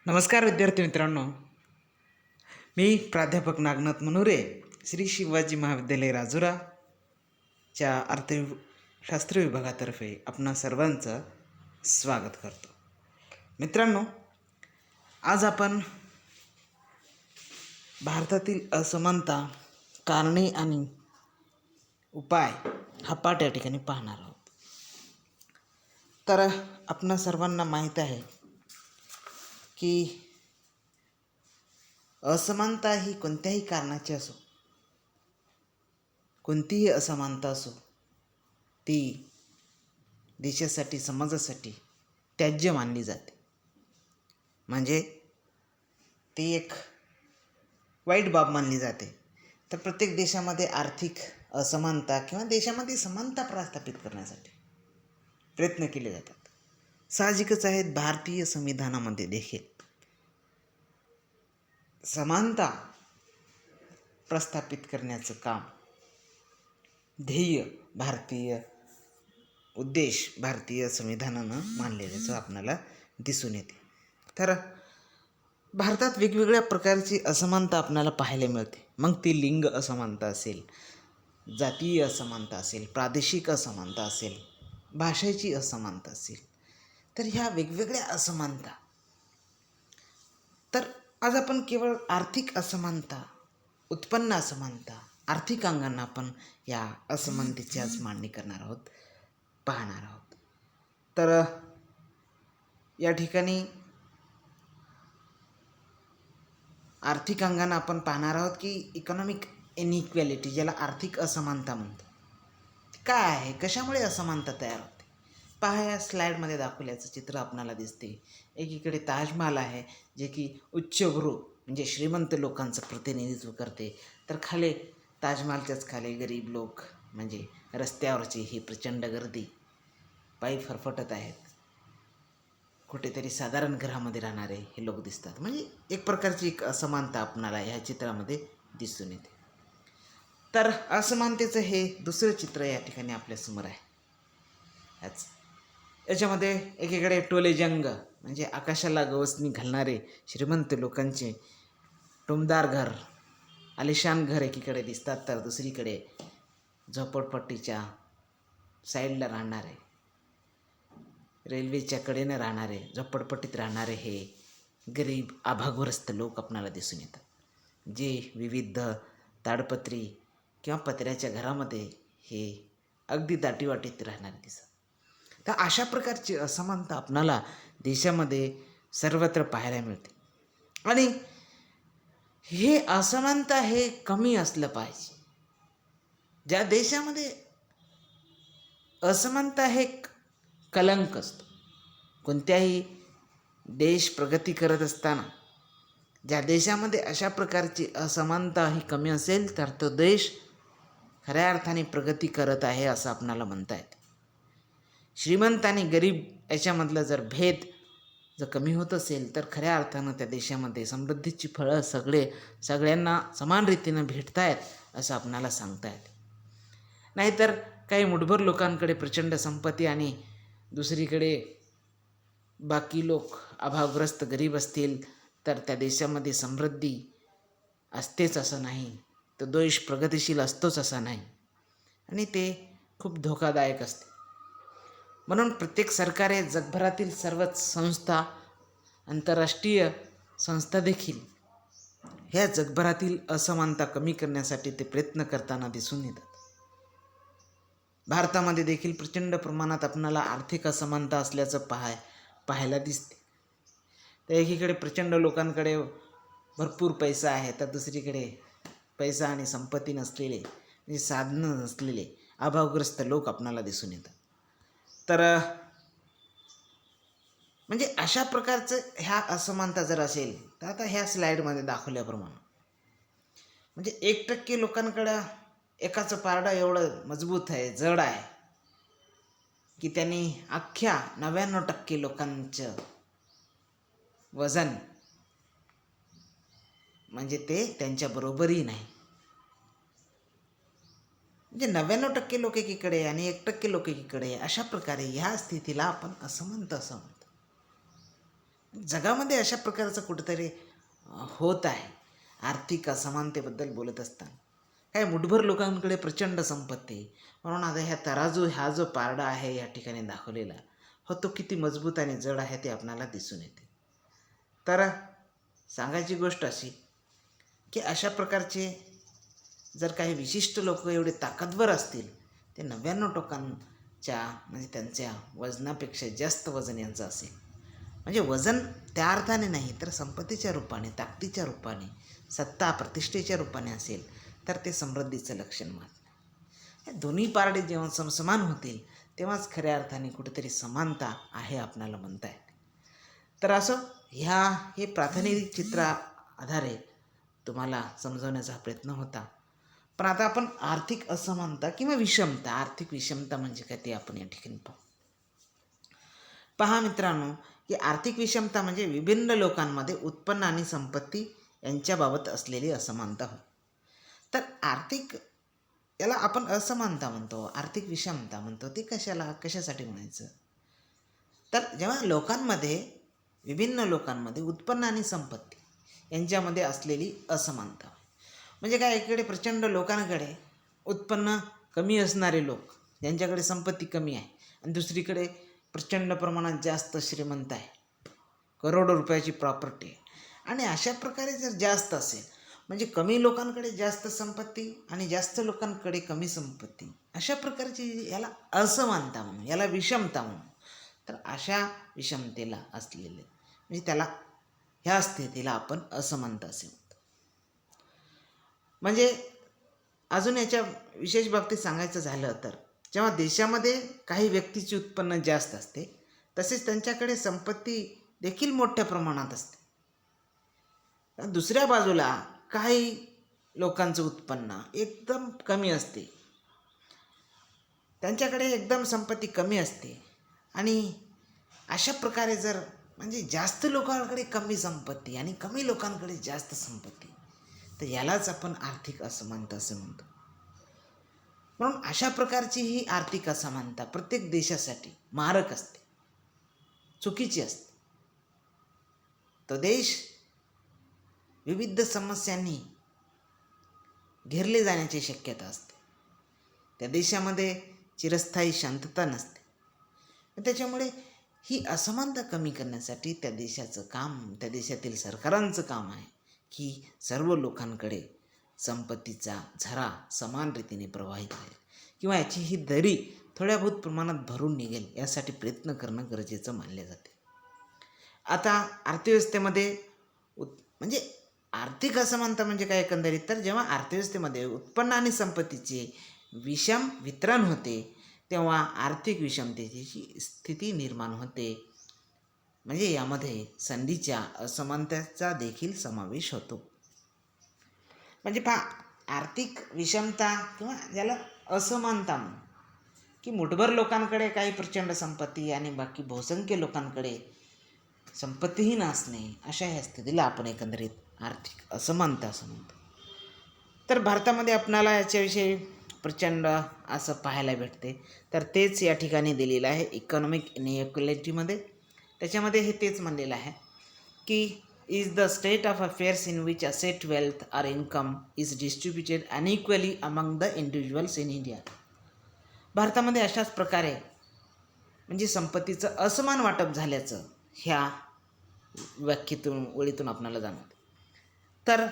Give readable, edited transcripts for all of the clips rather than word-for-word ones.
नमस्कार विद्यार्थी मित्रांनो, मी प्राध्यापक नागनाथ मनोरे, श्री शिवाजी महाविद्यालय राजुराच्या अर्थशास्त्र विभागातर्फे आपणा सर्वांचं स्वागत करतो. मित्रांनो, आज आपण भारतातील असमानता, कारणे आणि उपाय हा पाठ या ठिकाणी पाहणार आहोत. तर आपणा सर्वांना माहीत आहे की असमानता ही कोणत्याही कारणाची असो, कोणतीही असमानता असो, ती देशासाठी, समाजासाठी त्याज्य मानली जाते. म्हणजे ती एक वाईट बाब मानली जाते. तर प्रत्येक देशामध्ये आर्थिक असमानता किंवा देशामध्ये समानता प्रस्थापित करण्यासाठी प्रयत्न केले जातात. साहजिकच आहेत, भारतीय संविधानामध्ये देखील समानता प्रस्थापित करण्याचं काम, ध्येय, भारतीय उद्देश भारतीय संविधानानं मानलेल्याचं आपल्याला दिसून येते. तर भारतात वेगवेगळ्या प्रकारची असमानता आपल्याला पाहायला मिळते. मग ती लिंग असमानता असेल, जातीय असमानता असेल, प्रादेशिक असमानता असेल, भाषेची असमानता असेल. तर ह्या वेगवेगळ्या असमानता, तर आज आपण केवळ आर्थिक असमानता, उत्पन्न असमानता, आर्थिक अंगांना आपण या असमानतेची आज मांडणी करणार आहोत, पाहणार आहोत. तर या ठिकाणी आर्थिक अंगानं आपण पाहणार आहोत की इकॉनॉमिक इनइक्वॅलिटी, ज्याला आर्थिक असमानता म्हणतो, काय आहे, कशामुळे असमानता तयार होते. पहा, या स्लाईडमध्ये दाखवल्याचं चित्र आपणाला दिसते. एकीकडे ताजमहाल आहे, जे की उच्चभ्रू म्हणजे श्रीमंत लोकांचं प्रतिनिधित्व करते. तर खाली ताजमहालच्याच खाली गरीब लोक, म्हणजे रस्त्यावरची ही प्रचंड गर्दी, पायी फरफटत आहेत. कुठेतरी साधारण घरामध्ये राहणारे हे लोक दिसतात. म्हणजे एक प्रकारची एक असमानता आपणाला ह्या चित्रामध्ये दिसून येते. तर असमानतेचं हे दुसरं चित्र या ठिकाणी आपल्यासमोर आहे. याच्यामध्ये एकीकडे टोले जंग म्हणजे आकाशाला गवसणी घालणारे श्रीमंत लोकांचे टुमदार घर, आलिशान घर एकीकडे दिसतात. तर दुसरीकडे झोपडपट्टीच्या साईडला राहणारे, रेल्वेच्या कडेनं राहणारे, झोपडपट्टीत राहणारे हे गरीब अभावग्रस्त लोक आपणाला दिसून येतात, जे विविध ताडपत्री किंवा पत्र्याच्या घरामध्ये हे अगदी दाटीवाटीत राहणारे दिसतात. तर अशा प्रकारची असमानता आपणाला देशामध्ये सर्वत्र पाहायला मिळते. आणि हे असमानता हे कमी असलं पाहिजे. ज्या देशामध्ये असमानता हे कलंक असतो, कोणत्याही देश प्रगती करत असताना ज्या देशामध्ये अशा प्रकारची असमानता ही कमी असेल, तर तो देश खऱ्या अर्थाने प्रगती करत आहे असं आपणाला म्हणता येते. श्रीमंत आणि गरीब याच्यामधलं जर भेद जर कमी होत असेल, तर खऱ्या अर्थानं त्या देशामध्ये समृद्धीची फळं सगळ्यांना समान रीतीनं भेटत आहेत असं आपणाला सांगता येते. नाहीतर काही मुठभर लोकांकडे प्रचंड संपत्ती आणि दुसरीकडे बाकी लोक अभावग्रस्त गरीब असतील, तर त्या देशामध्ये समृद्धी असतेच असं नाही, तो देश प्रगतिशील असतोच असा नाही, आणि ते खूप धोकादायक असते. म्हणून प्रत्येक सरकारे, जगभरातील सर्वच संस्था, आंतरराष्ट्रीय संस्था देखील ह्या जगभरातील असमानता कमी करण्यासाठी ते प्रयत्न करताना दिसून येतात. भारतामध्ये देखील प्रचंड प्रमाणात आपणाला आर्थिक असमानता असल्याचं पाहायला दिसते. तर एकीकडे प्रचंड लोकांकडे भरपूर पैसा आहे, तर दुसरीकडे पैसा आणि संपत्ती नसलेले, म्हणजे साधनं नसलेले अभावग्रस्त लोक आपणाला दिसून येतात. तर म्हणजे अशा प्रकारचं ह्या असमानता जर असेल, तर आता ह्या स्लाईडमध्ये दाखवल्याप्रमाणे म्हणजे 1% लोकांकडं एकाचं पारडं एवढं मजबूत आहे, जड आहे, की त्यांनी अख्ख्या 99% लोकांचं वजन, म्हणजे ते त्यांच्या बरोबरी नाही. म्हणजे 99% लोक एकीकडे आणि 1% लोक एकीकडे, अशा प्रकारे ह्या स्थितीला आपण असमानता असं म्हणतो. जगामध्ये अशा प्रकारचं कुठंतरी होत आहे. आर्थिक असमानतेबद्दल बोलत असताना काय मुठभर लोकांकडे प्रचंड संपत्ती, म्हणून आता ह्या तराजू हा जो पारडा आहे या ठिकाणी दाखवलेला हो, तो किती मजबूत आणि जड आहे ते आपल्याला दिसून येते. तर सांगायची गोष्ट अशी की अशा प्रकारचे जर काही विशिष्ट लोक एवढे ताकदवर असतील, ते 99% म्हणजे त्यांच्या वजनापेक्षा जास्त वजन यांचं असेल, म्हणजे वजन त्या अर्थाने नाही तर संपत्तीच्या रूपाने, ताकदीच्या रूपाने, सत्ता प्रतिष्ठेच्या रूपाने असेल तर ते समृद्धीचं लक्षण मानलं. हे दोन्ही पारडे जेव्हा समसमान होतील तेव्हाच खऱ्या अर्थाने कुठेतरी समानता आहे आपणाला म्हणता येते. तर असं हे प्रातिनिधिक चित्रा आधारे तुम्हाला समजवण्याचा प्रयत्न होता. पण आता आपण आर्थिक असमानता किंवा विषमता, आर्थिक विषमता म्हणजे काय ते आपण या ठिकाणी पाहू. पहा मित्रांनो, की आर्थिक विषमता म्हणजे विभिन्न लोकांमध्ये उत्पन्न आणि संपत्ती यांच्याबाबत असलेली असमानता होय. तर याला आपण असमानता म्हणतो, आर्थिक विषमता म्हणतो, ते कशासाठी म्हणायचं? तर जेव्हा विभिन्न लोकांमध्ये उत्पन्न आणि संपत्ती यांच्यामध्ये असलेली असमानता, म्हणजे काय, एकीकडे प्रचंड लोकांकडे उत्पन्न कमी असणारे लोक, ज्यांच्याकडे संपत्ती कमी आहे, आणि दुसरीकडे प्रचंड प्रमाणात जास्त श्रीमंत आहे, करोडो रुपयाची प्रॉपर्टी आहे. आणि अशा प्रकारे जर जास्त असेल, म्हणजे कमी लोकांकडे जास्त संपत्ती आणि जास्त लोकांकडे कमी संपत्ती, अशा प्रकारची याला असमानता म्हणून, याला विषमता म्हणून. तर अशा विषमतेला असलेले म्हणजे ह्या स्थितीला आपण असमानता असे म्हणतो. म्हणजे अजून याच्या विशेष बाबतीत सांगायचं झालं तर, जेव्हा देशामध्ये काही व्यक्तीचे उत्पन्न जास्त असते, तसेच त्यांच्याकडे संपत्ती देखील मोठ्या प्रमाणात असते. दुसऱ्या बाजूला काही लोकांचं उत्पन्न एकदम कमी असते, त्यांच्याकडे एकदम संपत्ती कमी असते. आणि अशा प्रकारे जर म्हणजे जास्त लोकांकडे कमी संपत्ती आणि कमी लोकांकडे जास्त संपत्ती, तर यालाच आपण आर्थिक असमानता असं म्हणतो. म्हणून अशा प्रकारची ही आर्थिक असमानता प्रत्येक देशासाठी मारक असते, चुकीची असते. तो देश विविध समस्यांनी घेरले जाण्याची शक्यता असते. त्या देशामध्ये चिरस्थायी शांतता नसते. त्याच्यामुळे ही असमानता कमी करण्यासाठी त्या देशाचं काम, त्या देशातील सरकारांचं काम आहे की सर्व लोकांकडे संपत्तीचा झरा समान रीतीने प्रवाहित होईल किंवा याची ही दरी थोड्या बहुत प्रमाणात भरून निघेल, यासाठी प्रयत्न करणं गरजेचं मानले जाते. आता अर्थव्यवस्थेमध्ये म्हणजे आर्थिक असमानता म्हणजे काय एकंदरीत, तर जेव्हा अर्थव्यवस्थेमध्ये उत्पन्न आणि संपत्तीचे विषम वितरण होते तेव्हा आर्थिक विषमतेची स्थिती निर्माण होते. म्हणजे यामध्ये संधीच्या असमानतेचा देखील समावेश होतो. म्हणजे आर्थिक विषमता किंवा ज्याला असमानता म्हणून, की मुठभर लोकांकडे काही प्रचंड संपत्ती आणि बाकी बहुसंख्य लोकांकडे संपत्तीही नसणे, अशा ह्या स्थितीला आपण एकंदरीत आर्थिक असमानता असं म्हणतो. तर भारतामध्ये आपणाला याच्याविषयी प्रचंड असं पाहायला भेटते. तर तेच या ठिकाणी दिलेलं आहे इकॉनॉमिक इनइक्वॅलिटीमध्ये. त्याच्यामध्ये तेच म्हणलेलं आहे की is the state of affairs in which asset, wealth or income is distributed unequally among the individuals in India. भारतामध्ये अशाच प्रकारे म्हणजे संपत्तीचं असमान वाटप झाल्याचं ह्या व्याख्येतून, ओळीतून आपल्याला जाणवतं. तर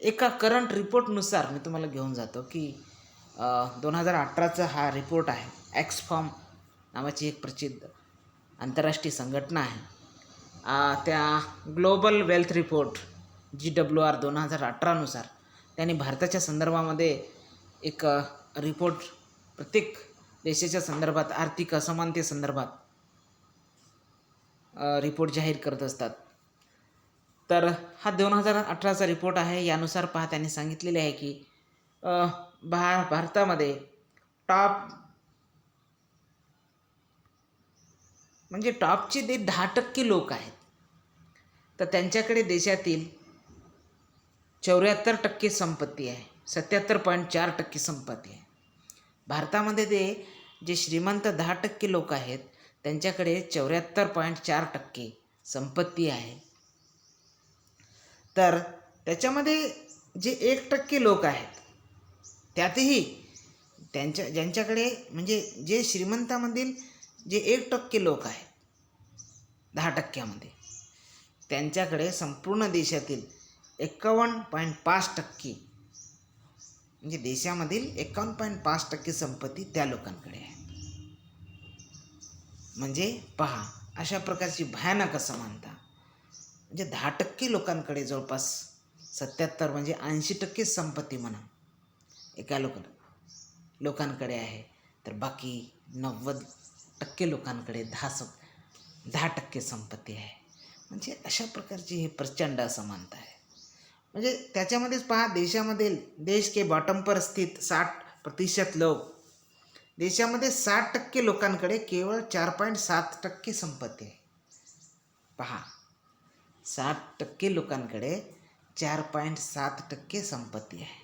एका करंट रिपोर्टनुसार मी तुम्हाला घेऊन जातो की 2018चा हा रिपोर्ट आहे. ऑक्सफॅम नावाची एक प्रसिद्ध आंतरराष्ट्रीय संघटना आहे. त्या ग्लोबल वेल्थ रिपोर्ट GWR 2018नुसार त्यांनी भारताच्या संदर्भामध्ये एक रिपोर्ट प्रत्येक देशाच्या संदर्भात आर्थिक असमानतेसंदर्भात रिपोर्ट जाहीर करत असतात. तर हा 2018चा रिपोर्ट आहे. यानुसार त्यांनी सांगितलेले आहे की भारतामध्ये टॉपचे ते 10% लोक आहेत, तर त्यांच्याकडे देशातील 74% संपत्ती आहे, 77.4% संपत्ती आहे. भारतामध्ये जे श्रीमंत 10% लोक आहेत त्यांच्याकडे 74.4% संपत्ती आहे, तर त्याच्यामध्ये जे 1% लोक आहेत, त्यातही ज्यांच्याकडे म्हणजे जे श्रीमंतामधील जे 1% लोक आहेत 10%मध्ये, त्यांच्याकडे संपूर्ण देशातील 51.5%, म्हणजे देशामधील 51.5% संपत्ती त्या लोकांकडे आहे. म्हणजे पहा, अशा प्रकारची भयानक असमानता. म्हणजे 10% लोकांकडे जवळपास 77 म्हणजे 80% संपत्ती म्हणा एका लोकांकडे आहे, तर बाकी 90% लोकांकडे 10% संपत्ती आहे. म्हणजे अशा प्रकारची ही प्रचंड असमानता आहे. म्हणजे त्याच्यामध्येच पहा, देश के बॉटम पर स्थित 60% लोक, देशामध्ये 60% लोकांकडे केवळ 4.7% संपत्ती आहे. पहा, 60% लोकांकडे 4.7% संपत्ती आहे.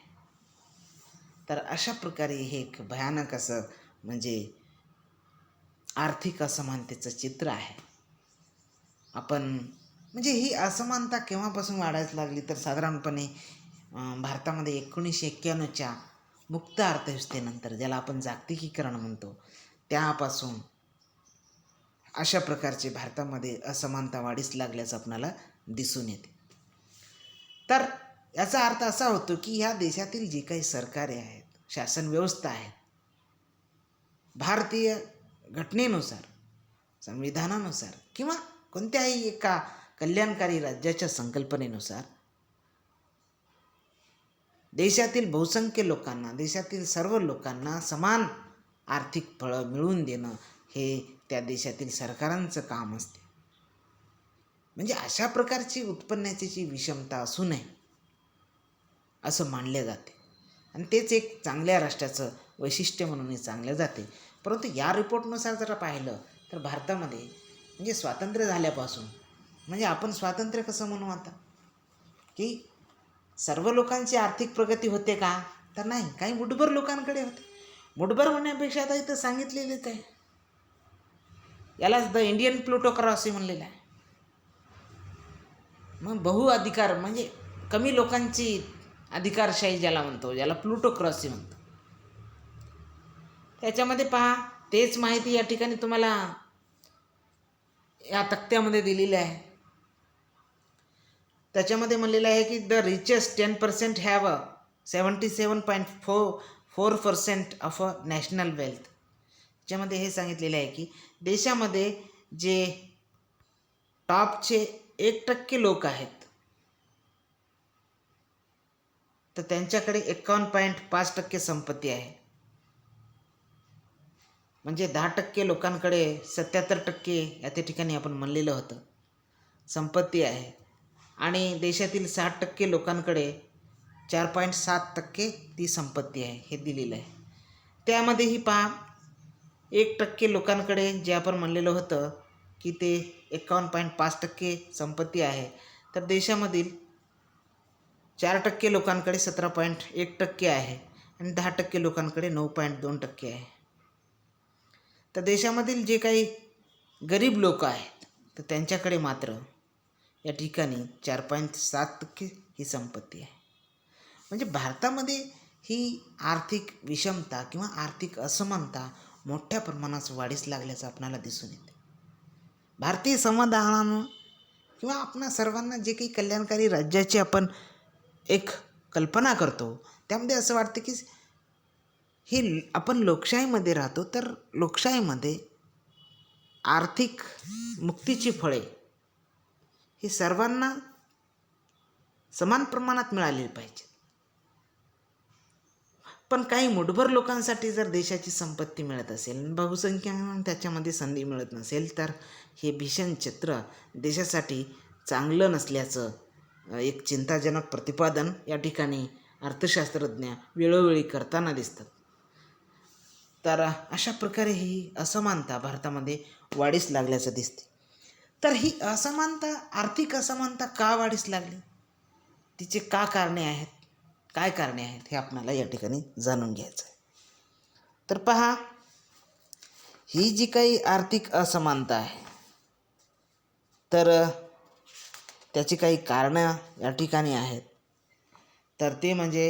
तर अशा प्रकारे हे एक भयानक असं म्हणजे आर्थिक असमानतेचं चित्र आहे. आपण म्हणजे ही असमानता केव्हापासून वाढायला लागली, तर साधारणपणे भारतामध्ये 1991च्या मुक्त अर्थव्यवस्थेनंतर, ज्याला आपण जागतिकीकरण म्हणतो, त्यापासून अशा प्रकारचे भारतामध्ये असमानता वाढीस लागल्याचं आपल्याला दिसून येते. तर याचा अर्थ असा होतो की ह्या देशातील जी काही सरकारे आहेत, शासन व्यवस्था आहे, भारतीय घटनेनुसार, संविधानानुसार किंवा कोणत्याही एका कल्याणकारी राज्याच्या संकल्पनेनुसार देशातील बहुसंख्य लोकांना, देशातील सर्व लोकांना समान आर्थिक फळं मिळवून देणं हे त्या देशातील सरकारांचं काम असते. म्हणजे अशा प्रकारची उत्पन्नाची जी विषमता असू नये असं मानले जाते, आणि तेच एक चांगल्या राष्ट्राचं वैशिष्ट्य म्हणून चांगलं जाते. परंतु या रिपोर्टनुसार जर पाहिलं तर भारतामध्ये म्हणजे स्वातंत्र्य झाल्यापासून, म्हणजे आपण स्वातंत्र्य कसं म्हणू आता, की सर्व लोकांची आर्थिक प्रगती होते का, तर नाही, काही मुठभर लोकांकडे होते. मुठभर म्हणण्यापेक्षा आता इथं सांगितलेलेच आहे, यालाच द इंडियन प्लुटोक्रॅसी म्हणलेलं आहे. मग बहुअधिकार म्हणजे कमी लोकांची अधिकारशाही ज्याला म्हणतो, ज्याला प्लुटोक्रॅसी म्हणतो. त्याच्यामध्ये पहा, तेच माहिती या ठिकाणी तुम्हाला या तक्त्यामध्ये दिलेली आहे. त्याच्यामध्ये म्हणलेलं आहे की the richest 10% have 77.4% of a national wealth. त्याच्यामध्ये हे सांगितलेलं आहे की देशामध्ये जे टॉपचे 1% लोक आहेत, तर त्यांच्याकडे 51.5% संपत्ती आहे. म्हणजे 10% लोकांकडे 77% या त्या ठिकाणी आपण म्हणलेलं होतं संपत्ती आहे, आणि देशातील 60% लोकांकडे 4.7% ती संपत्ती आहे, हे दिलेलं आहे. त्यामध्येही पहा, 1% लोकांकडे जे आपण म्हणलेलं होतं की ते 51.5% संपत्ती आहे, तर देशामधील 4% लोकांकडे 17.1% आहे, आणि 10% लोकांकडे 9.2% आहे. तर देशामधील जे काही गरीब लोक आहेत, तर त्यांच्याकडे मात्र या ठिकाणी 4.7% ही संपत्ती आहे. म्हणजे भारतामध्ये ही आर्थिक विषमता किंवा आर्थिक असमानता मोठ्या प्रमाणात वाढीस लागल्याचं आपल्याला दिसून येते. भारतीय संविधानानं किंवा आपणा सर्वांना जे काही कल्याणकारी राज्याची आपण एक कल्पना करतो, त्यामध्ये असं वाटतं की ही आपण लोकशाहीमध्ये राहतो, तर लोकशाहीमध्ये आर्थिक मुक्तीची फळे ही सर्वांना समान प्रमाणात मिळाली पाहिजे. पण काही मुठभर लोकांसाठी जर देशाची संपत्ती मिळत असेल, बहुसंख्य त्याच्यामध्ये संधी मिळत नसेल, तर हे भीषण चित्र देशासाठी चांगलं नसल्याचं एक चिंताजनक प्रतिपादन या ठिकाणी अर्थशास्त्रज्ञ वेळोवेळी करताना दिसतात. तर अशा प्रकारे ही असमानता भारतामध्ये वाढीस लागल्याचं दिसते. तर ही असमानता, आर्थिक असमानता का वाढीस लागली, तिचे का कारणे आहेत, काय कारणे आहेत, हे आपल्याला या ठिकाणी जाणून घ्यायचं आहे. तर पहा, ही जी काही आर्थिक असमानता आहे, तर त्याची काही कारणं या ठिकाणी आहेत. तर ते म्हणजे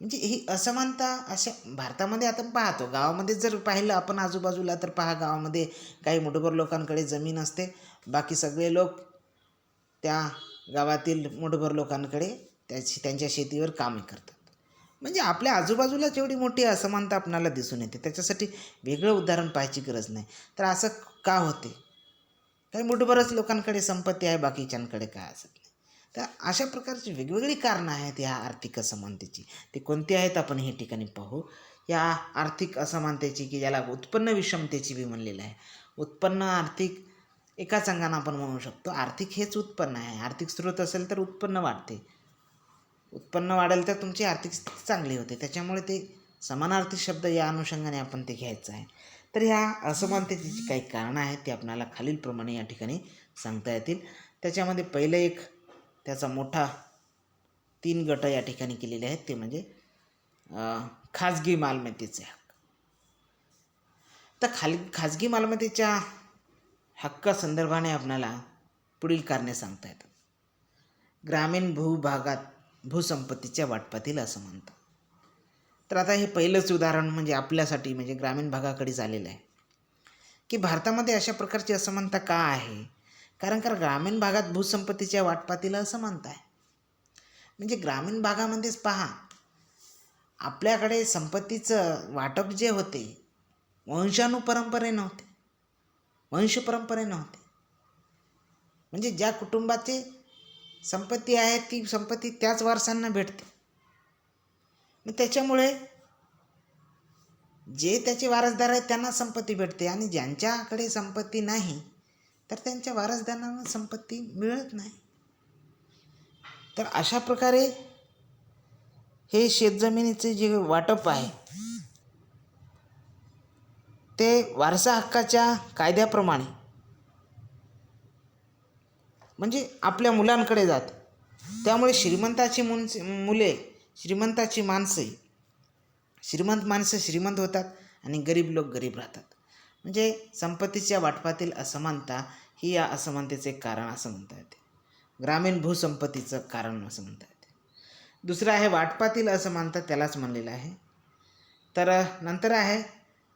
ही असमानता अशा भारतामध्ये आपण पाहतो. गावामध्ये जर पाहिलं आपण आजूबाजूला तर पहा, गावामध्ये काही मुठभर लोकांकडे जमीन असते, बाकी सगळे लोक त्या गावातील मुठभर लोकांकडे त्यांच्या शेतीवर कामे करतात. म्हणजे आपल्या आजूबाजूला जेवढी मोठी असमानता आपणाला दिसून येते, त्याच्यासाठी वेगळं उदाहरण पाहायची गरज नाही. तर असं का होते? काही मुठभरच लोकांकडे संपत्ती आहे, बाकीच्यांकडे काय असत नाही. तर अशा प्रकारची वेगवेगळी कारणं आहेत ह्या आर्थिक असमानतेची. ते कोणती आहेत आपण हे ठिकाणी पाहू. या आर्थिक असमानतेची, की ज्याला उत्पन्न विषमतेची बी म्हणलेलं आहे. उत्पन्न आर्थिक एकाच अंगानं आपण म्हणू शकतो. आर्थिक हेच उत्पन्न आहे. आर्थिक स्रोत असेल तर उत्पन्न वाढते, उत्पन्न वाढेल तर तुमची आर्थिक स्थिती चांगली होते. त्याच्यामुळे ते समानार्थी शब्द या अनुषंगाने आपण ते घ्यायचं आहे. तर ह्या असमानतेची जी काही कारणं आहेत ती आपल्याला खालीलप्रमाणे या ठिकाणी सांगता येतील. त्याच्यामध्ये पहिलं एक त्याचा मोठा 3 गट या ठिकाणी केलेले आहेत, ते म्हणजे खाजगी मालमत्तेचे हक्क. तर खाजगी मालमत्तेच्या हक्कासंदर्भाने आपल्याला पुढील कारणे सांगता येतात. ग्रामीण भूभागात भूसंपत्तीच्या वाटपातील असमानता. तर आता हे पहिलंच उदाहरण म्हणजे आपल्यासाठी म्हणजे ग्रामीण भागाकडेच आलेलं आहे, की भारतामध्ये अशा प्रकारची असमानता का आहे? कारण ग्रामीण भागात भूसंपत्तीच्या वाटपातील असमानता आहे. म्हणजे ग्रामीण भागामध्येच पहा, आपल्याकडे संपत्तीचं वाटप जे होते वंशानुपरंपरेने होते, वंशपरंपरेने होते. म्हणजे ज्या कुटुंबाची संपत्ती आहे ती संपत्ती त्याच वारसांना भेटते. मग त्याच्यामुळे जे त्याचे वारसदार आहेत त्यांना संपत्ती भेटते, आणि ज्यांच्याकडे संपत्ती नाही तर त्यांच्या वारसदारांना संपत्ती मिळत नाही. तर अशा प्रकारे हे शेतजमिनीचे जे वाटप आहे ते वारसा हक्काच्या कायद्याप्रमाणे म्हणजे आपल्या मुलांकडे जाते. त्यामुळे श्रीमंताची मुले, श्रीमंत माणसं श्रीमंत होतात आणि गरीब लोक गरीब राहतात. म्हणजे संपत्तीच्या वाटपातील असमानता ही या असमानतेचे कारण असं म्हणता येते. ग्रामीण भूसंपत्तीचं कारण असं म्हणता येते. दुसरं आहे वाटपातील असमानता, त्यालाच म्हणलेलं आहे. तर नंतर आहे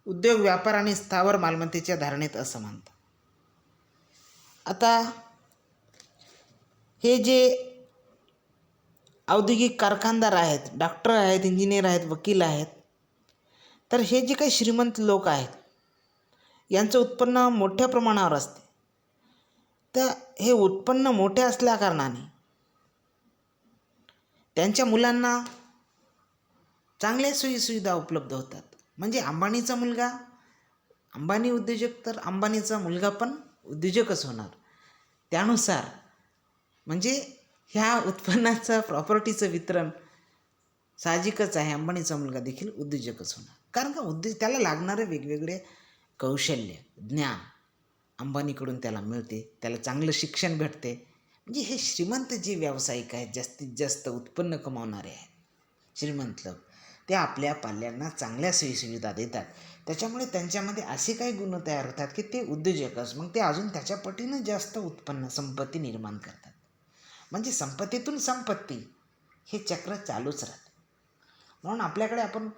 उद्योग व्यापार आणि स्थावर मालमत्तेच्या धारणेत असमानता. आता हे जे औद्योगिक कारखानदार आहेत, डॉक्टर आहेत, इंजिनियर आहेत, वकील आहेत, तर हे जे काही श्रीमंत लोक आहेत यांचं उत्पन्न मोठ्या प्रमाणावर असते. तर हे उत्पन्न मोठे असल्या कारणाने त्यांच्या मुलांना चांगल्या सोयीसुविधा उपलब्ध होतात. म्हणजे अंबानीचा मुलगा अंबानी उद्योजक, तर अंबानीचा मुलगा पण उद्योजकच होणार. त्यानुसार म्हणजे ह्या उत्पन्नाचं, प्रॉपर्टीचं वितरण साहजिकच आहे. अंबानीचा मुलगा देखील उद्योजकच होणार, कारण त्याला लागणारे वेगवेगळे कौशल्य, ज्ञान अंबानीकडून त्याला मिळते, त्याला चांगलं शिक्षण भेटते. म्हणजे हे श्रीमंत जे व्यावसायिक आहेत, जास्तीत जास्त उत्पन्न कमावणारे आहेत श्रीमंत लोक, ते आपल्या पाल्यांना चांगल्या सोयीसुविधा देतात. त्याच्यामुळे त्यांच्यामध्ये असे काही गुण तयार होतात की ते उद्योजकच, मग ते अजून त्याच्या पटीनं जास्त उत्पन्न, संपत्ती निर्माण करतात. म्हणजे संपत्तीतून संपत्ती हे चक्र चालूच राहतं. म्हणून आपल्याकडे आपण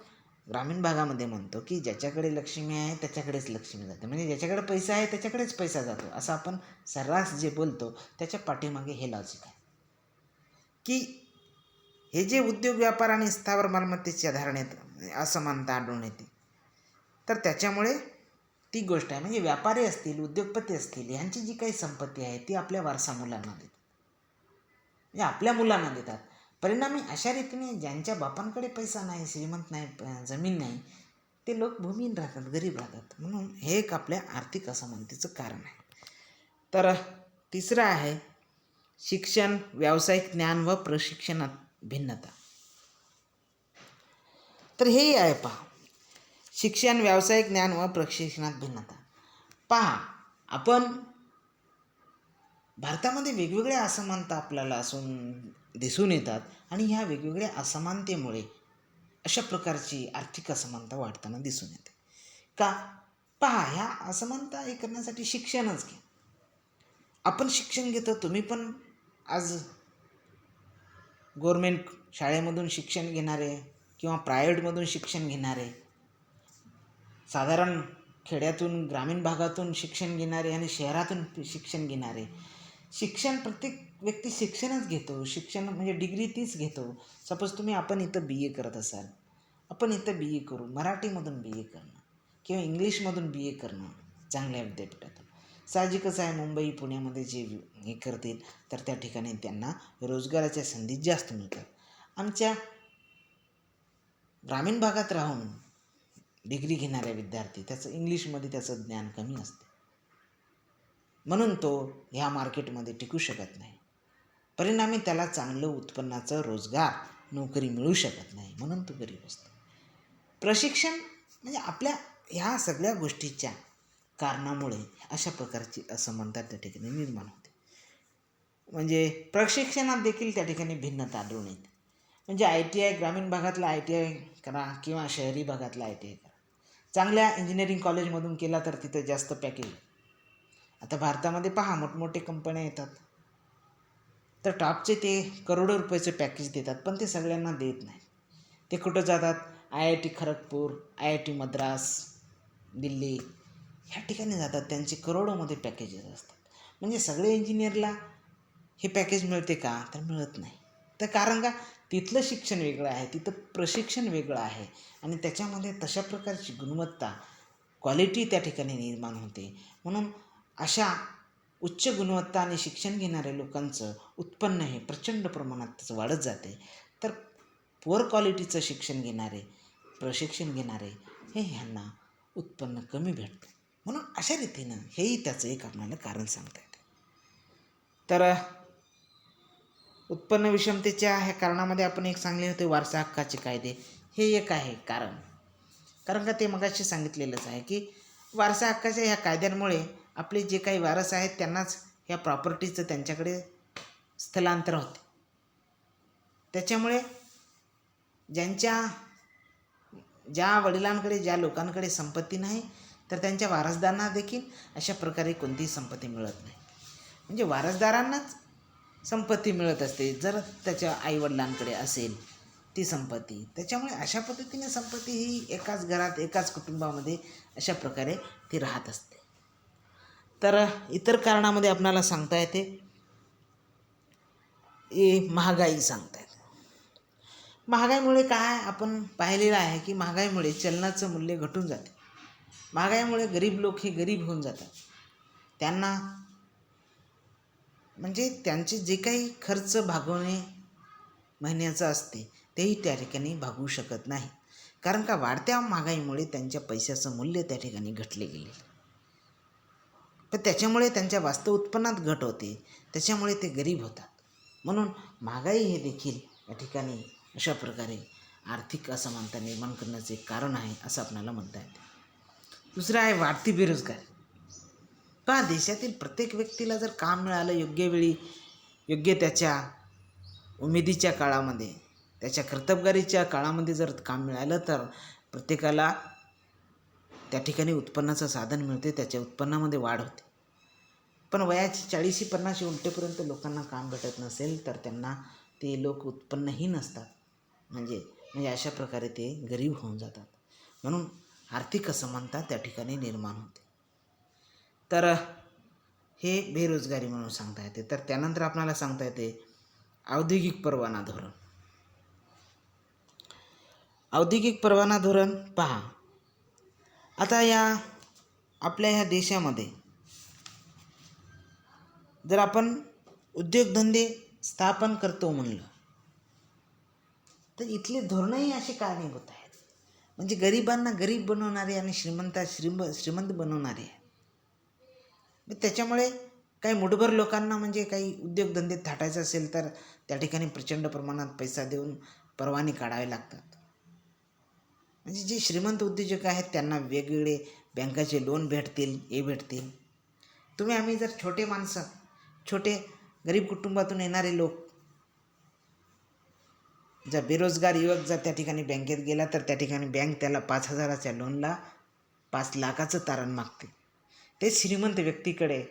ग्रामीण भागामध्ये म्हणतो की ज्याच्याकडे लक्ष्मी आहे त्याच्याकडेच लक्ष्मी जाते. म्हणजे ज्याच्याकडे पैसा आहे त्याच्याकडेच पैसा जातो, असं आपण सर्रास जे बोलतो त्याच्या पाठीमागे हे लॉजिक आहे. की हे जे उद्योग व्यापार आणि स्थावर मालमत्तेच्या धारणेत असमानता आढळून येते, तर त्याच्यामुळे ती गोष्ट आहे. म्हणजे व्यापारी असतील, उद्योगपती असतील, यांची जी काही संपत्ती आहे ती आपल्या वारसा मुलांना देतात, म्हणजे आपल्या मुलांना देतात. परिणामी अशा रीतीने ज्यांच्या बापांकडे पैसा नाही, श्रीमंत नाही, जमीन नाही, ते लोक भूमीहीन राहतात, गरीब राहतात. म्हणून हे एक आपल्या आर्थिक असमानतेचं कारण आहे. तर तिसरं आहे शिक्षण, व्यावसायिक ज्ञान व प्रशिक्षणात भिन्नता. तर हेही आहे पहा, शिक्षण, व्यावसायिक ज्ञान व प्रशिक्षणात भिन्नता. पहा, आपण भारतामध्ये वेगवेगळ्या असमानता आपल्याला दिसून येतात, आणि ह्या वेगवेगळ्या असमानतेमुळे अशा प्रकारची आर्थिक असमानता वाढताना दिसून येते. का? पहा, ह्या असमानता हे करण्यासाठी शिक्षणच घ्या. आपण शिक्षण घेतो, तुम्ही पण आज गव्हर्मेंट शाळेमधून शिक्षण घेणारे किंवा प्रायव्हेटमधून शिक्षण घेणारे, साधारण खेड्यातून ग्रामीण भागातून शिक्षण घेणारे आणि शहरातून शिक्षण घेणारे, शिक्षण प्रत्येक व्यक्ती शिक्षणच घेतो. शिक्षण म्हणजे डिग्री तीच घेतो. सपोज आपण इथं बी ए करत असाल, आपण इथं बी ए करू, मराठीमधून बी ए करणं किंवा इंग्लिशमधून बी ए करणं चांगल्या विद्यापीठातून. साहजिकच आहे, मुंबई पुण्यामध्ये जे हे करतील तर त्या ठिकाणी त्यांना रोजगाराच्या संधी जास्त मिळतात. आमच्या ग्रामीण भागात राहून डिग्री घेणाऱ्या विद्यार्थी त्याचं इंग्लिशमध्ये त्याचं ज्ञान कमी असते, म्हणून तो ह्या मार्केटमध्ये टिकू शकत नाही. परिणामी त्याला चांगलं उत्पन्नाचं रोजगार नोकरी मिळू शकत नाही, म्हणून तो गरीब असतो. प्रशिक्षण म्हणजे आपल्या ह्या सगळ्या गोष्टीच्या कारणामुळे अशा प्रकारची असमानता त्या ठिकाणी निर्माण होते. म्हणजे प्रशिक्षणात देखील त्या ठिकाणी भिन्नता आढळून येते. म्हणजे ITI ग्रामीण भागातला ITI करा किंवा शहरी भागातला ITI करा, चांगल्या इंजिनिअरिंग कॉलेजमधून केला तर तिथं जास्त पॅकेज. आता भारतामध्ये पहा, मोठमोठे कंपन्या येतात तर टॉपचे ते करोडो रुपयाचे पॅकेज देतात, पण ते सगळ्यांना देत नाही. ते कुठं जातात? IIT खरगपूर, IIT मद्रास, दिल्ली ह्या ठिकाणी जातात. त्यांचे करोडोमध्ये पॅकेजेस असतात. म्हणजे सगळे इंजिनिअरला हे पॅकेज मिळते का? तर मिळत नाही. तर कारण का? तिथलं शिक्षण वेगळं आहे, तिथं प्रशिक्षण वेगळं आहे आणि त्याच्यामध्ये तशा प्रकारची गुणवत्ता, क्वालिटी त्या ठिकाणी निर्माण होते. म्हणून अशा उच्च गुणवत्ता आणि शिक्षण घेणाऱ्या लोकांचं उत्पन्न हे प्रचंड प्रमाणात वाढत जाते. तर पुअर क्वालिटीचं शिक्षण घेणारे, प्रशिक्षण घेणारे हे ह्यांना उत्पन्न कमी भेटतं. म्हणून अशा रीतीनं हेही त्याचं एक आपल्याला कारण सांगता येते. तर उत्पन्न विषमतेच्या ह्या कारणामध्ये आपण एक सांगले होते वारसा हक्काचे कायदे, हे एक आहे कारण का ते मगाशी सांगितलेलंच आहे की वारसा हक्काच्या ह्या कायद्यांमुळे आपले जे काही वारस आहेत त्यांनाच ह्या प्रॉपर्टीचं त्यांच्याकडे स्थलांतर होते. त्याच्यामुळे ज्या वडिलांकडे, ज्या लोकांकडे संपत्ती नाही तर त्यांच्या वारसदारांना देखील अशा प्रकारे कोणतीही संपत्ती मिळत नाही. म्हणजे वारसदारांनाच संपत्ती मिळत असते जर त्याच्या आईवडिलांकडे असेल ती संपत्ती. त्याच्यामुळे अशा पद्धतीने संपत्ती ही एकाच घरात, एकाच कुटुंबामध्ये अशा प्रकारे ती राहत असते. तर इतर कारणामध्ये आपणाला सांगता येते, महागाई सांगता येते. महागाईमुळे काय आपण पाहिलेलं आहे की महागाईमुळे चलनाचं मूल्य घटून जाते. महागाईमुळे गरीब लोक हे गरीब होऊन जातात. त्यांना म्हणजे त्यांचे जे काही खर्च भागवणे महिन्याचं असते तेही त्या ठिकाणी भागवू शकत नाही. कारण का वाढत्या महागाईमुळे त्यांच्या पैशाचं मूल्य त्या ठिकाणी घटले गेले. पण त्याच्यामुळे त्यांच्या वास्तव उत्पन्नात घट होते, त्याच्यामुळे ते गरीब होतात. म्हणून महागाई हे देखील या ठिकाणी अशा प्रकारे आर्थिक असमानता निर्माण करण्याचे एक कारण आहे असं आपल्याला म्हणता येते. दुसरं आहे वाढती बेरोजगारी. पहा, देशातील प्रत्येक व्यक्तीला जर काम मिळालं योग्य वेळी, योग्य त्याच्या उमेदीच्या काळामध्ये, त्याच्या कर्तबगारीच्या काळामध्ये जर काम मिळालं तर प्रत्येकाला त्या ठिकाणी उत्पन्नाचं साधन मिळते, त्याच्या उत्पन्नामध्ये वाढ होते. पण वयाची 40-50 उलटेपर्यंत लोकांना काम भेटत नसेल तर त्यांना ते लोक उत्पन्नहीन असतात. म्हणजे अशा प्रकारे ते गरीब होऊन जातात. म्हणून आर्थिक असमानता त्या ठिकाणी निर्माण होते. तर हे बेरोजगारी म्हणून सांगता येते. तर त्यानंतर आपल्याला सांगता येते औद्योगिक परवाना धोरण. औद्योगिक परवाना धोरण पहा, आता आपल्या ह्या देशामध्ये जर आपण उद्योगधंदे स्थापन करतो म्हणलं तर इथले धोरणही असे कारणीभूत आहेत. म्हणजे गरिबांना गरीब बनवणारे आणि श्रीमंत बनवणारे आहेत. त्याच्यामुळे काही मुठभर लोकांना म्हणजे काही उद्योगधंदे थाटायचे असेल तर त्या ठिकाणी प्रचंड प्रमाणात पैसा देऊन परवाने काढावे लागतात. म्हणजे जे श्रीमंत उद्योजक आहेत त्यांना वेगवेगळे बँकाचे लोन भेटतील, हे भेटतील. आम्ही जर छोटे माणसं, छोटे गरीब कुटुंबातून येणारे लोक, जर बेरोजगार युवक जर त्या ठिकाणी बँकेत गेला तर त्या ठिकाणी बँक त्याला 5,000च्या लोनला 5 लाखाचं तारण मागते. ते श्रीमंत व्यक्तीकडे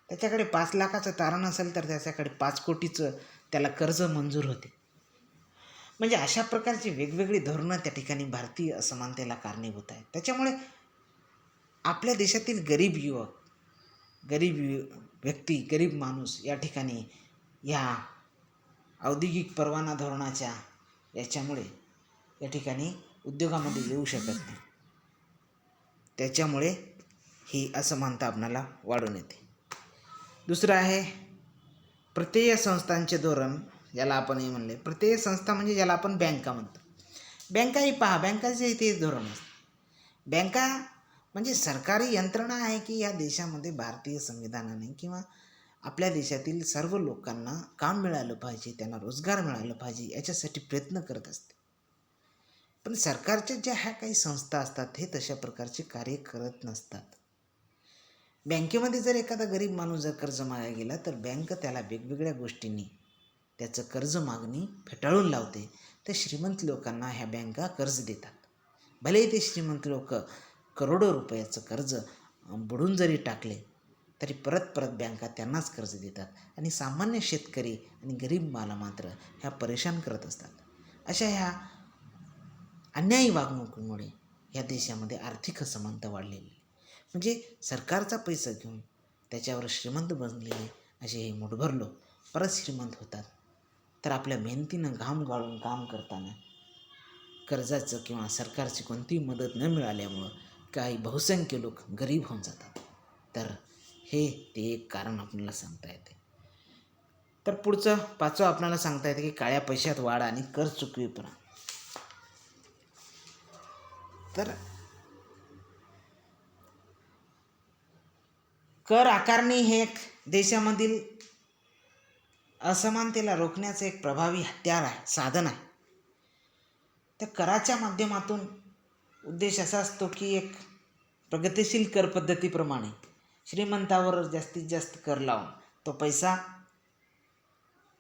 त्याच्याकडे 5 लाखाचं तारण असेल तर त्याच्याकडे 5 कोटीचं त्याला कर्ज मंजूर होते. म्हणजे अशा प्रकारची वेगवेगळी धोरणं त्या ठिकाणी भारतीय असमानतेला कारणीभूत आहेत. त्याच्यामुळे आपल्या देशातील गरीब युवक, व्यक्ती, गरीब माणूस या ठिकाणी या औद्योगिक परवाना धोरणाच्या याच्यामुळे या ठिकाणी उद्योगामध्ये येऊ शकत नाही. त्याच्यामुळे ही असमानता आपणाला वाढून येते. दुसरं आहे प्रत्यय संस्थांचे धोरण, ज्याला आपण हे म्हणले प्रत्यय संस्था म्हणजे ज्याला आपण बँका म्हणतो. बँकाही पहा, बँकाचे इथे धोरण असते. बँका म्हणजे सरकारी यंत्रणा आहे की या देशामध्ये भारतीय संविधानाने किंवा आपल्या देशातील सर्व लोकांना काम मिळालं पाहिजे, त्यांना रोजगार मिळालं पाहिजे याच्यासाठी प्रयत्न करत असते. पण सरकारच्या ज्या ह्या काही संस्था असतात हे तशा प्रकारचे कार्य करत नसतात. बँकेमध्ये जर एखादा गरीब माणूस जर कर्ज मागायला गेला तर बँक त्याला वेगवेगळ्या गोष्टींनी त्याचं कर्ज मागणी फेटाळून लावते. तर श्रीमंत लोकांना ह्या बँका कर्ज देतात. भलेही ते श्रीमंत लोक करोडो रुपयाचं कर्ज बुडून जरी टाकले तरी परत बँका त्यांनाच कर्ज देतात आणि सामान्य शेतकरी आणि गरीब माला मात्र ह्या परेशान करत असतात. अशा ह्या अन्यायी वागणुकीमुळे ह्या देशामध्ये आर्थिक असमानता वाढलेली. म्हणजे सरकारचा पैसा घेऊन त्याच्यावर श्रीमंत बनलेले असे हे मुठभर लोक परत श्रीमंत होतात. तर आपल्या मेहनतीनं घाम गाळून काम करताना कर्जाचं किंवा सरकारची कोणतीही मदत न मिळाल्यामुळं काही बहुसंख्य लोक गरीब होऊन जातात. तर हे ते एक कारण आपल्याला सांगता येते. तर पुढचं 5वं आपल्याला सांगता येते की काळ्या पैशात वाढ आणि कर चुकवेपणा. तर कर आकारणी हे एक देशामधील असमानतेला रोखण्याचं एक प्रभावी हत्यार आहे, साधन आहे. त्या कराच्या माध्यमातून उद्देश असा असतो की एक प्रगतिशील कर पद्धतीप्रमाणे श्रीमंतावर जास्तीत जास्त कर लावून तो पैसा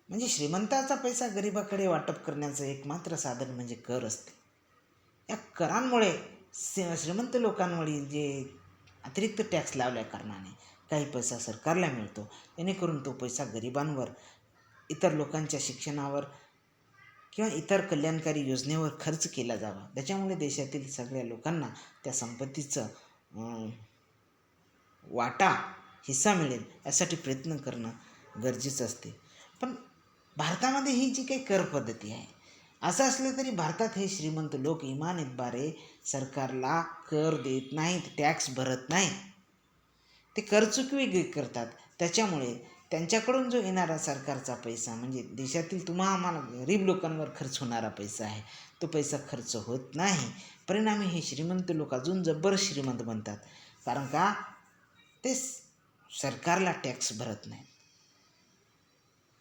म्हणजे श्रीमंताचा पैसा गरिबाकडे वाटप करण्याचं एकमात्र साधन म्हणजे कर असते. या करांमुळे श्रीमंत लोकांवरील जे अतिरिक्त टॅक्स लावल्या कारणाने काही पैसा सरकारला मिळतो, जेणेकरून तो पैसा गरिबांवर, इतर लोकांच्या शिक्षणावर किंवा इतर कल्याणकारी योजनेवर खर्च केला जावा. त्याच्यामुळे देशातील सगळ्या लोकांना त्या संपत्तीचं वाटा, हिस्सा मिळेल यासाठी प्रयत्न करणं गरजेचं असते. पण भारतामध्ये ही जी काही कर पद्धती आहे, असं असलं तरी भारतात हे श्रीमंत लोक इमानतबारे सरकारला कर देत नाहीत, टॅक्स भरत नाहीत. ते करचुकवी करतात. त्याच्यामुळे त्यांच्याकडून जो येणारा सरकारचा पैसा म्हणजे देशातील आम्हाला गरीब लोकांवर खर्च होणारा पैसा आहे, तो पैसा खर्च होत नाही. परिणामी हे श्रीमंत लोक अजून जबर श्रीमंत बनतात. कारण का ते सरकारला टॅक्स भरत नाहीत.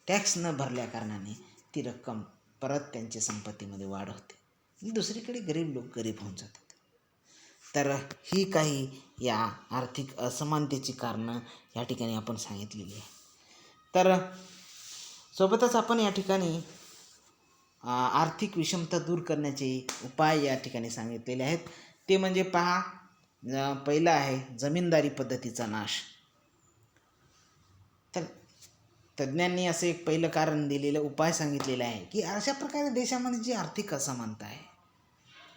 टॅक्स न भरल्या कारणाने ती रक्कम परत त्यांच्या संपत्तीमध्ये वाढ होते. दुसरीकडे गरीब लोक गरीब होऊन जातात. तर ही काही या आर्थिक असमानतेची कारणं या ठिकाणी आपण सांगितलेली आहे. तर सोबतच आपण या ठिकाणी आर्थिक विषमता दूर करण्याचे उपाय या ठिकाणी सांगितलेले आहेत. ते म्हणजे पहा, पहिलं आहे जमीनदारी पद्धतीचा नाश. तर तज्ज्ञांनी असं एक पहिलं कारण दिलेलं उपाय सांगितलेला आहे की अशा प्रकारे देशामध्ये जी आर्थिक असमानता आहे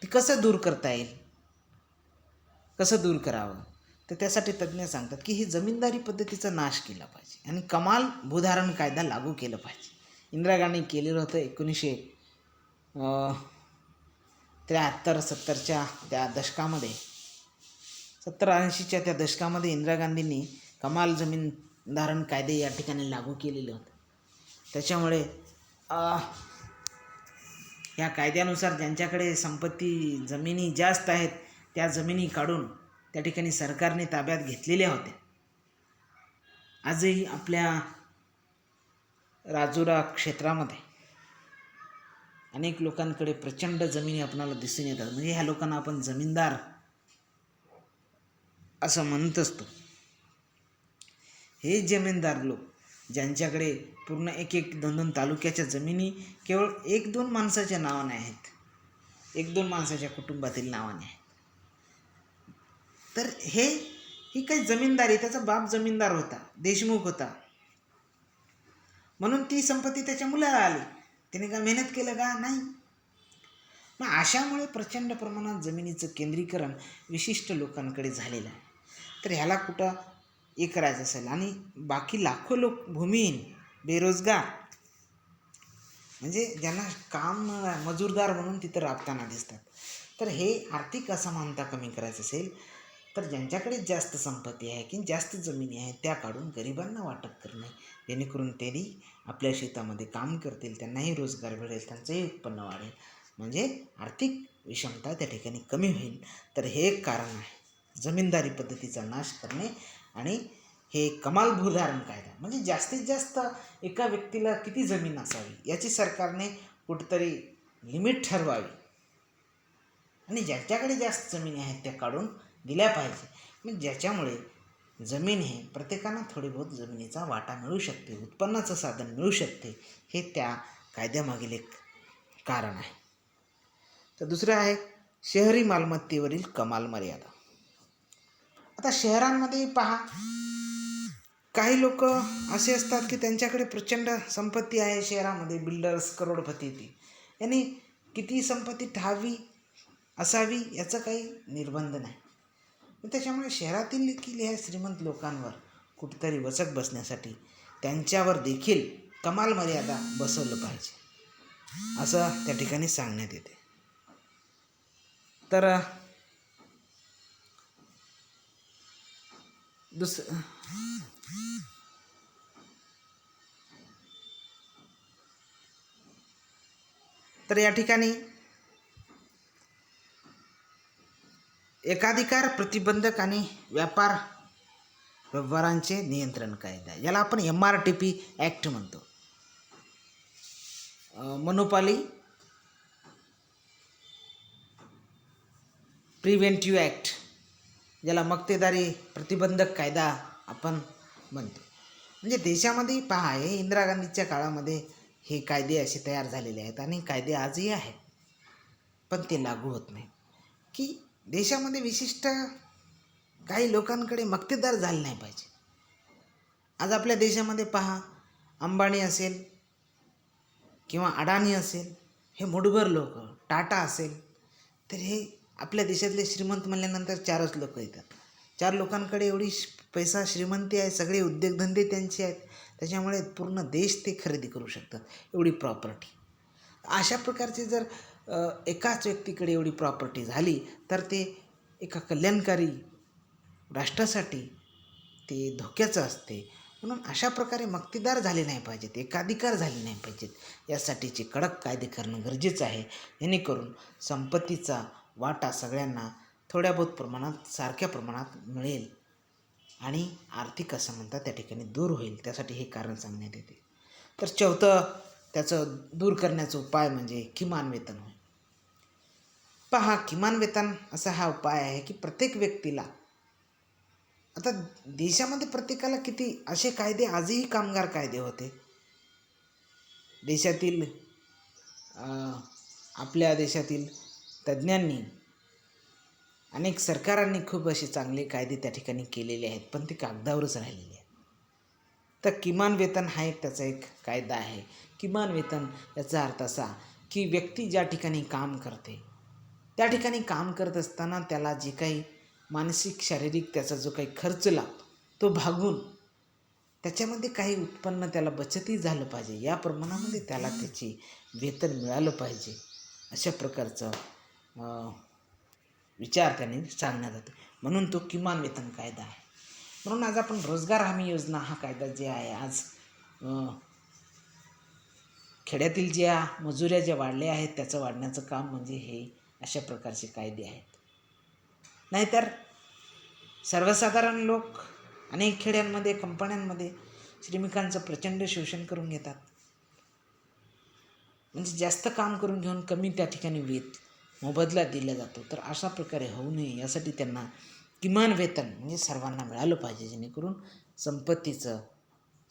ती कसं दूर करता येईल, कसं दूर करावं. तर त्यासाठी तज्ज्ञ सांगतात की ही जमीनदारी पद्धतीचा नाश केला पाहिजे आणि कमाल भूधारण कायदा लागू केलं पाहिजे. इंदिरा गांधी केलेलं होतं 1973-70च्या त्या दशकामध्ये, 70-80च्या त्या दशकामध्ये इंदिरा गांधींनी कमाल जमीन धारण कायदे या ठिकाणी लागू केलेले होते. त्याच्यामुळे या कायद्यानुसार ज्यांच्याकडे संपत्ती जमिनी जास्त आहेत त्या जमिनी काढून त्या ठिकाणी सरकारने ताब्यात घेतलेल्या होत्या. आजही आपल्या राजुरा क्षेत्रामध्ये अनेक लोकांकडे प्रचंड जमिनी आपणाला दिसून येतात. म्हणजे ह्या लोकांना आपण जमीनदार असं म्हणत असतो. हे जमीनदार लोक ज्यांच्याकडे पूर्ण 1-2 तालुक्याच्या जमिनी केवळ 1-2 माणसाच्या नावाने आहेत, 1-2 माणसाच्या कुटुंबातील नावाने आहेत. तर हे ही काही जमीनदारी, त्याचा बाप जमीनदार होता, देशमुख होता, म्हणून ती संपत्ती त्याच्या मुलाला आली. त्याने का मेहनत केलं का? नाही. मग अशामुळे प्रचंड प्रमाणात जमिनीचं केंद्रीकरण विशिष्ट लोकांकडे झालेलं आहे. तर ह्याला कुठं हे करायचं असेल आणि बाकी लाखो लोक भूमिहीन, बेरोजगार, म्हणजे ज्यांना काम मजूरदार म्हणून तिथं राबताना दिसतात. तर हे आर्थिक असमानता कमी करायचं असेल तर ज्यांच्याकडे जास्त संपत्ती आहे की जास्त जमिनी आहे त्या काढून गरिबांना वाटप करणे, जेणेकरून त्यांनी आपल्या शेतामध्ये काम करतील, त्यांनाही रोजगार मिळेल, त्यांचंही उत्पन्न वाढेल, म्हणजे आर्थिक विषमता त्या ठिकाणी कमी होईल. तर हे एक कारण आहे, जमीनदारी पद्धतीचा नाश करणे. आणि हे कमाल भूधारण कायदा म्हणजे जास्तीत जास्त एका व्यक्तीला किती जमीन असावी याची सरकारने कुठंतरी लिमिट ठरवावी आणि ज्याच्याकडे जास्त जमिनी आहेत त्या काढून दिल्या पाहिजे. म्हणजे ज्याच्यामुळे जमीन हे प्रत्येकांना थोडी बहुत जमिनीचा वाटा मिळू शकते, उत्पन्नाचं साधन मिळू शकते, हे त्या कायद्यामागील एक कारण आहे. तर दुसरं आहे शहरी मालमत्तेवरील कमाल मर्यादा. आता शहरांमध्ये पहा, काही लोक असे असतात की त्यांच्याकडे प्रचंड संपत्ती आहे, शहरामध्ये बिल्डर्स करोडपती ती, यांनी किती संपत्ती ठावी असावी याचा काही निर्बंध नाही. त्याच्यामुळे शहरातील देखील ह्या श्रीमंत लोकांवर कुठेतरी वचक बसण्यासाठी त्यांच्यावर देखील कमाल मर्यादा बसवलं पाहिजे असं त्या ठिकाणी सांगण्यात येते. तर या ठिकाणी एकाधिकार प्रतिबंधक आणि व्यापार व्यवहारांचे नियंत्रण कायदा, याला आपण MRTP ॲक्ट म्हणतो. मोनोपॉली प्रिव्हेंटिव्ह ॲक्ट, ज्याला मक्तेदारी प्रतिबंधक कायदा आपण म्हणतो. म्हणजे देशामध्ये पहा, हे इंदिरा गांधीच्या काळामध्ये हे कायदे असे तयार झालेले आहेत आणि कायदे आजही आहेत, पण ते लागू होत नाही. की देशामध्ये विशिष्ट काही लोकांकडे मक्तेदार झाले नाही पाहिजे. आज आपल्या देशामध्ये पहा, अंबानी असेल किंवा अडाणी असेल, हे मुठभर लोक, टाटा असेल, तर हे आपल्या देशातले श्रीमंत म्हणल्यानंतर 4च लोक येतात. 4 लोकांकडे एवढी पैसा, श्रीमंती आहे, सगळे उद्योगधंदे त्यांचे आहेत, त्याच्यामुळे पूर्ण देश ते खरेदी करू शकतात, एवढी प्रॉपर्टी. अशा प्रकारची जर एकाच व्यक्तीकडे एवढी प्रॉपर्टी झाली तर ते एका कल्याणकारी राष्ट्रासाठी ते धोक्याचं असते. म्हणून अशा प्रकारे मक्तेदार झाले नाही पाहिजेत, एकाधिकार झाले नाही पाहिजेत, यासाठीचे कडक कायदे करणं गरजेचं आहे, जेणेकरून संपत्तीचा वाटा सगळ्यांना थोड्या बहुत प्रमाणात, सारख्या प्रमाणात मिळेल आणि आर्थिक असमानता त्या ठिकाणी दूर होईल. त्यासाठी हे कारण सांगण्यात येते. तर चौथं त्याचं दूर करण्याचा उपाय म्हणजे किमान वेतन होय. पहा, किमान वेतन असा हा उपाय आहे की प्रत्येक व्यक्तीला, आता देशामध्ये प्रत्येकाला किती असे कायदे, आजही कामगार कायदे होते देशातील, आपल्या देशातील तज्ज्ञांनी, अनेक सरकारांनी खूप असे चांगले कायदे त्या ठिकाणी केलेले आहेत, पण ते कागदावरच राहिलेले आहेत. तर किमान वेतन हा एक त्याचा एक कायदा आहे. किमान वेतन याचा अर्थ असा की व्यक्ती ज्या ठिकाणी काम करते त्या ठिकाणी काम करत असताना त्याला जे काही मानसिक, शारीरिक त्याचा जो काही खर्च लागतो तो भागून त्याच्यामध्ये काही उत्पन्न त्याला बचतही झालं पाहिजे, या प्रमाणामध्ये त्याला त्याची वेतन मिळालं पाहिजे, अशा प्रकारचा विचार त्याने सांगण्यात जातो. म्हणून तो किमान वेतन कायदा आहे. म्हणून आज आपण रोजगार हमी योजना हा कायदा जे आहे, आज खेड्यातील ज्या मजुऱ्या ज्या वाढल्या आहेत त्याचं वाढण्याचं काम म्हणजे हे अशा प्रकारचे कायदे आहेत. नाहीतर सर्वसाधारण लोक अनेक खेड्यांमध्ये, कंपन्यांमध्ये श्रमिकांचं प्रचंड शोषण करून घेतात. म्हणजे जास्त काम करून घेऊन कमी त्या ठिकाणी मोबदला दिला जातो. तर अशा प्रकारे होऊ नये यासाठी त्यांना किमान वेतन म्हणजे सर्वांना मिळालं पाहिजे, जेणेकरून संपत्तीचं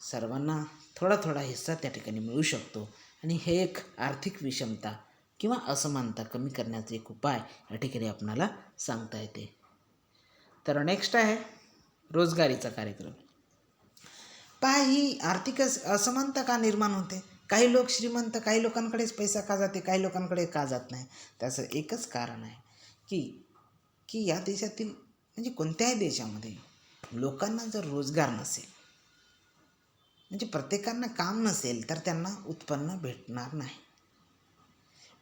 सर्वांना थोडा थोडा हिस्सा त्या ठिकाणी मिळू शकतो आणि हे एक आर्थिक विषमता किंवा असमानता कमी करण्याचा एक उपाय या ठिकाणी आपणाला सांगता येते. तर नेक्स्ट आहे रोजगारीचा कार्यक्रम. पहा, ही आर्थिक असमानता का निर्माण होते? काही लोक श्रीमंत, काही लोकांकडेच पैसा का जाते, काही लोकांकडे का जात नाही? त्याचं एकच कारण आहे की की या देशातील म्हणजे कोणत्याही देशामध्ये लोकांना जर रोजगार नसेल, म्हणजे प्रत्येकांना काम नसेल, तर त्यांना उत्पन्न भेटणार नाही.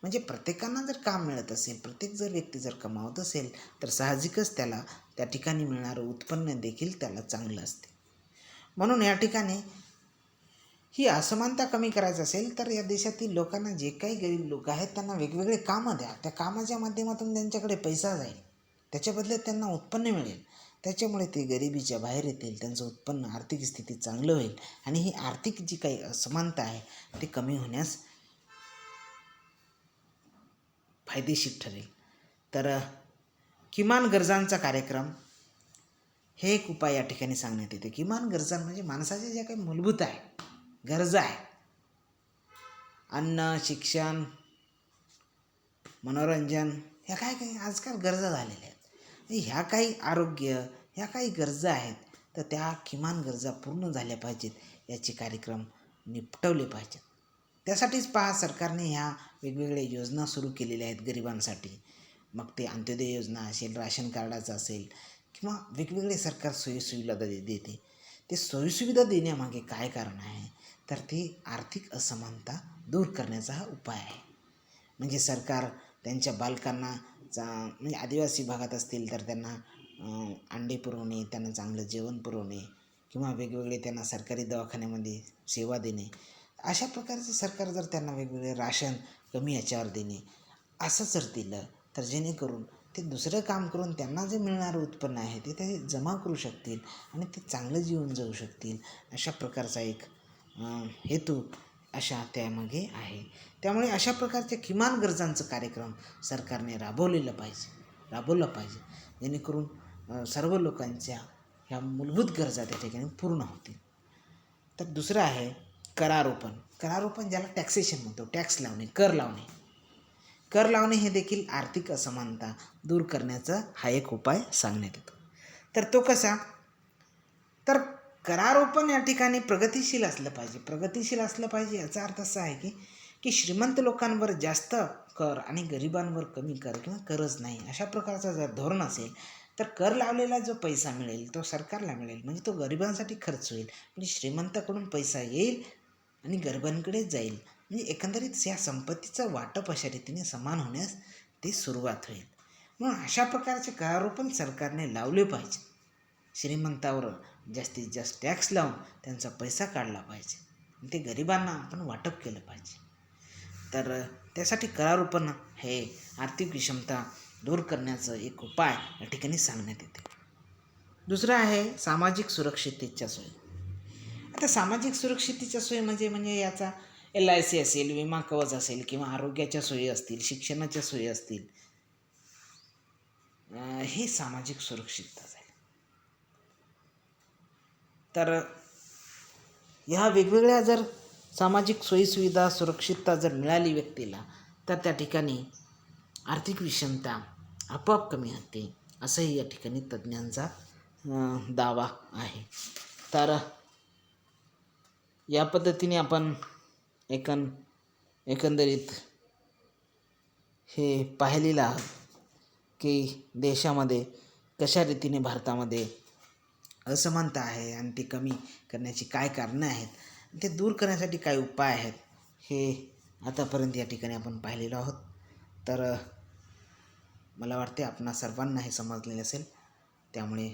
म्हणजे प्रत्येकांना जर काम मिळत असेल, प्रत्येक जर व्यक्ती जर कमावत असेल, तर साहजिकच त्याला त्या ठिकाणी मिळणारं उत्पन्न देखील त्याला चांगलं असते. म्हणून या ठिकाणी ही असमानता कमी करायचं असेल, तर या देशातील लोकांना, जे काही गरीब लोक आहेत, त्यांना वेगवेगळे कामं द्या. त्या कामाच्या माध्यमातून त्यांच्याकडे पैसा जाईल, त्याच्या बदल्यात त्यांना उत्पन्न मिळेल. त्याच्यामुळे ते गरिबीच्या बाहेर येतील, त्यांचं उत्पन्न, आर्थिक स्थिती चांगलं होईल आणि ही आर्थिक जी काही असमानता आहे ती कमी होण्यास फायदेशीर ठरेल. तर किमान गरजांचा कार्यक्रम हे एक उपाय या ठिकाणी सांगण्यात येते. किमान गरजा म्हणजे माणसाच्या ज्या काही मूलभूत आहे गरजा आहे, अन्न, शिक्षण, मनोरंजन, ह्या काय काही आजकाल गरजा झालेल्या आहेत. ह्या काही आरोग्य, ह्या काही गरजा आहेत, तर त्या किमान गरजा पूर्ण झाल्या पाहिजेत, याचे कार्यक्रम निपटवले पाहिजेत. त्यासाठीच पहा, सरकारने ह्या वेगवेगळ्या योजना सुरू केलेल्या आहेत गरिबांसाठी. मग ते अंत्योदय योजना असेल, राशन कार्डाचं असेल, किंवा वेगवेगळे सरकार सोयीसुविधा देते. ते सोयीसुविधा देण्यामागे काय कारण आहे, तर ते आर्थिक असमानता दूर करण्याचा हा उपाय आहे. म्हणजे सरकार त्यांच्या बालकांना म्हणजे आदिवासी भागात असतील तर त्यांना अंडे पुरवणे, त्यांना चांगलं जेवण पुरवणे, किंवा वेगवेगळे त्यांना सरकारी दवाखान्यामध्ये सेवा देणे, अशा प्रकारचे सरकार जर त्यांना वेगवेगळे राशन कमी याच्यावर देणे, असं जर दिलं, तर जेणेकरून ते दुसरं काम करून त्यांना जे मिळणारं उत्पन्न आहे ते जमा करू शकतील आणि ते चांगलं जीवन जगू शकतील. अशा प्रकारचा एक हेतू अशा त्यामागे आहे. त्यामुळे अशा प्रकारच्या किमान गरजांचं कार्यक्रम सरकारने राबवला पाहिजे, जेणेकरून सर्व लोकांच्या ह्या मूलभूत गरजा त्या ठिकाणी पूर्ण होतील. तर दुसरं आहे करारोपण, ज्याला टॅक्सेशन म्हणतो, टॅक्स लावणे, कर लावणे हे देखील आर्थिक असमानता दूर करण्याचा हा एक उपाय सांगण्यात येतो. तर तो कसा? तर करारोपण या ठिकाणी प्रगतिशील असलं पाहिजे. याचा अर्थ असा आहे की श्रीमंत लोकांवर जास्त कर आणि गरिबांवर कमी कर किंवा करच नाही, अशा प्रकारचं जर धोरण असेल, तर कर लावलेला जो पैसा मिळेल तो सरकारला मिळेल, म्हणजे तो गरिबांसाठी खर्च होईल. म्हणजे श्रीमंताकडून पैसा येईल आणि गरिबांकडेच जाईल. म्हणजे एकंदरीत या संपत्तीचं वाटप अशा रीतीने समान होण्यास ते सुरुवात होईल. म्हणून अशा प्रकारचे करारोपण सरकारने लावले पाहिजे. श्रीमंतावर जास्तीत जास्त टॅक्स लावून त्यांचा पैसा काढला पाहिजे, ते गरिबांना आपण वाटप केलं पाहिजे. तर त्यासाठी करारोपण हे आर्थिक विषमता दूर करण्याचं एक उपाय या ठिकाणी सांगण्यात येते. दुसरं आहे सामाजिक सुरक्षिततेच्या सोयी. आता सामाजिक सुरक्षिततेच्या सोयी म्हणजे याचा LIC असेल, विमा कवच असेल, किंवा आरोग्याच्या सोयी असतील, शिक्षणाच्या सोयी असतील, हे सामाजिक सुरक्षितता आहे. तर ह्या वेगवेगळ्या जर सामाजिक सोयीसुविधा, सुरक्षितता जर मिळाली व्यक्तीला, तर त्या ठिकाणी आर्थिक विषमता आपोआप कमी होते, असंही या ठिकाणी तज्ज्ञांचा दावा आहे. तर या पद्धतीने आपण एकंदरीत हे पाहिलेलं आहोत की देशामध्ये कशा रीतीने भारतामध्ये असमानता आहे आणि ती कमी करण्याची काय कारणं आहेत, ते दूर करण्यासाठी काय उपाय आहेत, हे आतापर्यंत या ठिकाणी आपण पाहिलेलो आहोत. तर मला वाटते आपणा सर्वांना हे समजलेलं असेल. त्यामुळे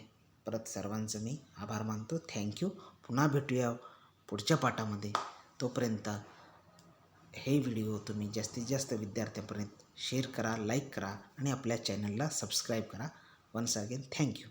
परत सर्वांचं मी आभार मानतो. थँक्यू. पुन्हा भेटूया पुढच्या पाठामध्ये. तोपर्यंत हे व्हिडिओ तुम्ही जास्तीत जास्त विद्यार्थ्यांपर्यंत शेअर करा, लाईक करा आणि आपल्या चॅनलला सबस्क्राईब करा. Once again thank you.